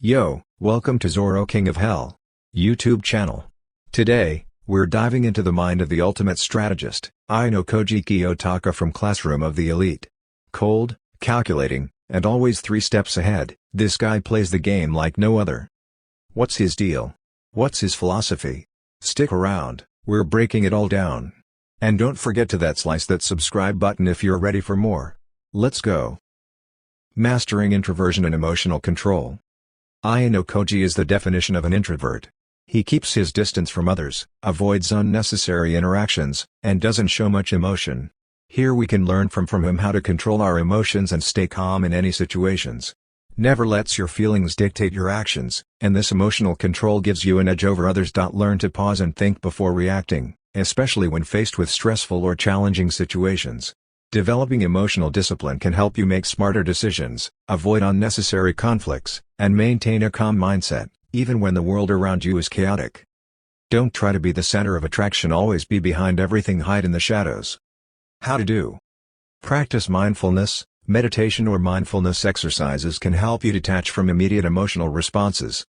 Yo, welcome to Zoro King of Hell YouTube channel. Today, we're diving into the mind of the ultimate strategist, Ayanokoji Kiyotaka from Classroom of the Elite. Cold, calculating, and always 3 steps ahead, this guy plays the game like no other. What's his deal? What's his philosophy? Stick around, we're breaking it all down. And don't forget to slice that subscribe button if you're ready for more. Let's go. Mastering introversion and emotional control. Ayanokoji is the definition of an introvert. He keeps his distance from others, avoids unnecessary interactions, and doesn't show much emotion. Here we can learn from him how to control our emotions and stay calm in any situations. Never lets your feelings dictate your actions, and this emotional control gives you an edge over others. Learn to pause and think before reacting, especially when faced with stressful or challenging situations. Developing emotional discipline can help you make smarter decisions, avoid unnecessary conflicts, and maintain a calm mindset, even when the world around you is chaotic. Don't try to be the center of attraction, always be behind everything, hide in the shadows. How to do? Practice mindfulness. Meditation or mindfulness exercises can help you detach from immediate emotional responses.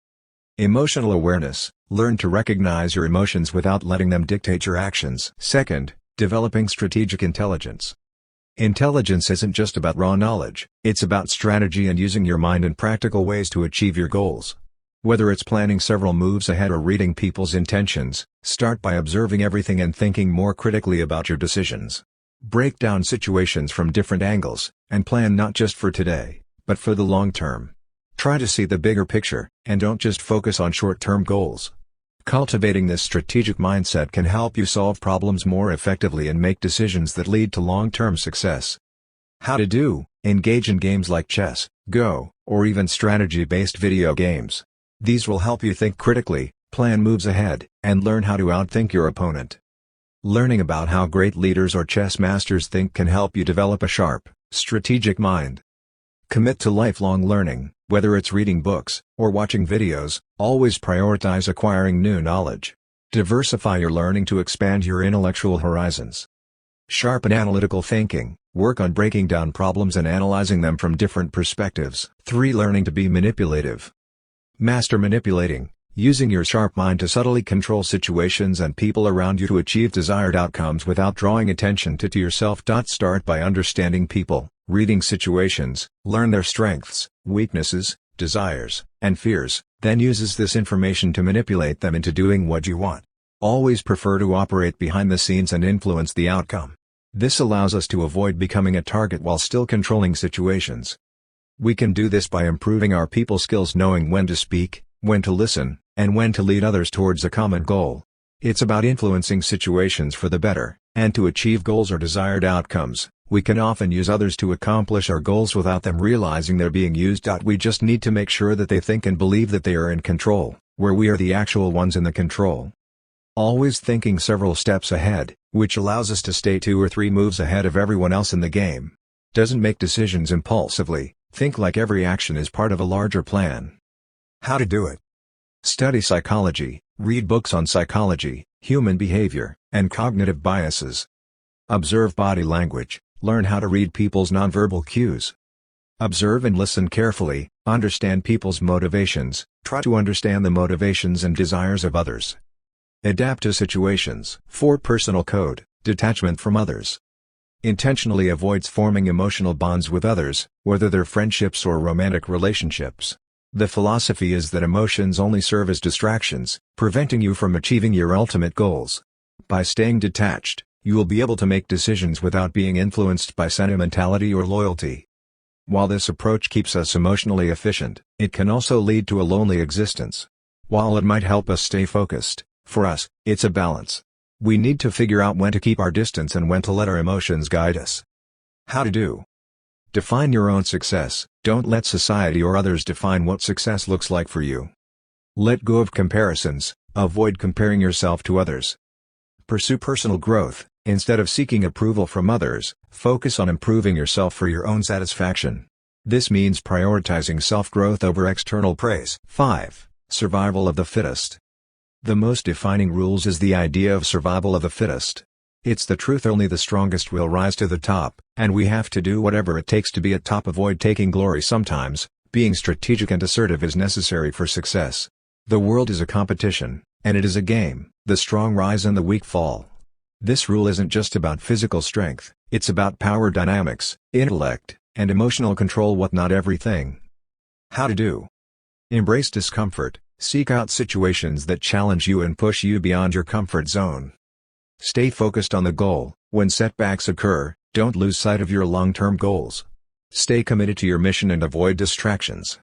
Emotional awareness. Learn to recognize your emotions without letting them dictate your actions. Second, developing strategic intelligence. Intelligence isn't just about raw knowledge, it's about strategy and using your mind in practical ways to achieve your goals. Whether it's planning several moves ahead or reading people's intentions, start by observing everything and thinking more critically about your decisions. Break down situations from different angles, and plan not just for today, but for the long term. Try to see the bigger picture, and don't just focus on short-term goals. Cultivating this strategic mindset can help you solve problems more effectively and make decisions that lead to long-term success. How to do? Engage in games like chess, Go, or even strategy-based video games. These will help you think critically, plan moves ahead, and learn how to outthink your opponent. Learning about how great leaders or chess masters think can help you develop a sharp, strategic mind. Commit to lifelong learning. Whether it's reading books, or watching videos, always prioritize acquiring new knowledge. Diversify your learning to expand your intellectual horizons. Sharpen analytical thinking. Work on breaking down problems and analyzing them from different perspectives. 3. Learning to be manipulative. Master manipulating, using your sharp mind to subtly control situations and people around you to achieve desired outcomes without drawing attention to yourself. Start by understanding people, reading situations, learn their strengths, weaknesses, desires, and fears, then uses this information to manipulate them into doing what you want. Always prefer to operate behind the scenes and influence the outcome. This allows us to avoid becoming a target while still controlling situations. We can do this by improving our people skills, knowing when to speak, when to listen, and when to lead others towards a common goal. It's about influencing situations for the better, and to achieve goals or desired outcomes. We can often use others to accomplish our goals without them realizing they're being used. We just need to make sure that they think and believe that they are in control, where we are the actual ones in the control. Always thinking several steps ahead, which allows us to stay 2 or 3 moves ahead of everyone else in the game. Doesn't make decisions impulsively, think like every action is part of a larger plan. How to do it? Study psychology, read books on psychology, human behavior, and cognitive biases. Observe body language. Learn how to read people's nonverbal cues. Observe and listen carefully, understand people's motivations, try to understand the motivations and desires of others. Adapt to situations. 4. Personal code, detachment from others. Intentionally avoids forming emotional bonds with others, whether they're friendships or romantic relationships. The philosophy is that emotions only serve as distractions, preventing you from achieving your ultimate goals. By staying detached, you will be able to make decisions without being influenced by sentimentality or loyalty. While this approach keeps us emotionally efficient, it can also lead to a lonely existence. While it might help us stay focused, for us, it's a balance. We need to figure out when to keep our distance and when to let our emotions guide us. How to do? Define your own success. Don't let society or others define what success looks like for you. Let go of comparisons. Avoid comparing yourself to others. Pursue personal growth. Instead of seeking approval from others, focus on improving yourself for your own satisfaction. This means prioritizing self-growth over external praise. 5. Survival of the fittest. The most defining rules is the idea of survival of the fittest. It's the truth, only the strongest will rise to the top, and we have to do whatever it takes to be at top. Avoid taking glory sometimes, Being strategic and assertive is necessary for success. The world is a competition, and it is a game. The strong rise and the weak fall. This rule isn't just about physical strength, it's about power dynamics, intellect, and emotional control. What not everything. How to do. Embrace discomfort, seek out situations that challenge you and push you beyond your comfort zone. Stay focused on the goal. When setbacks occur, don't lose sight of your long-term goals. Stay committed to your mission and avoid distractions.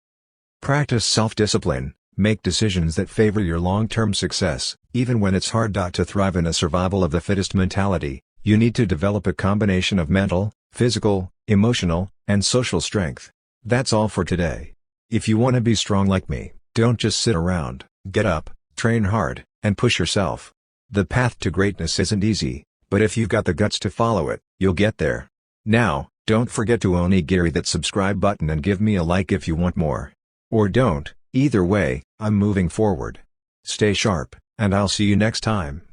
Practice self-discipline, make decisions that favor your long-term success. Even when it's hard. To thrive in a survival of the fittest mentality, you need to develop a combination of mental, physical, emotional, and social strength. That's all for today. If you want to be strong like me, don't just sit around, get up, train hard, and push yourself. The path to greatness isn't easy, but if you've got the guts to follow it, you'll get there. Now, don't forget to onigiri that subscribe button and give me a like if you want more. Or don't, either way, I'm moving forward. Stay sharp, and I'll see you next time.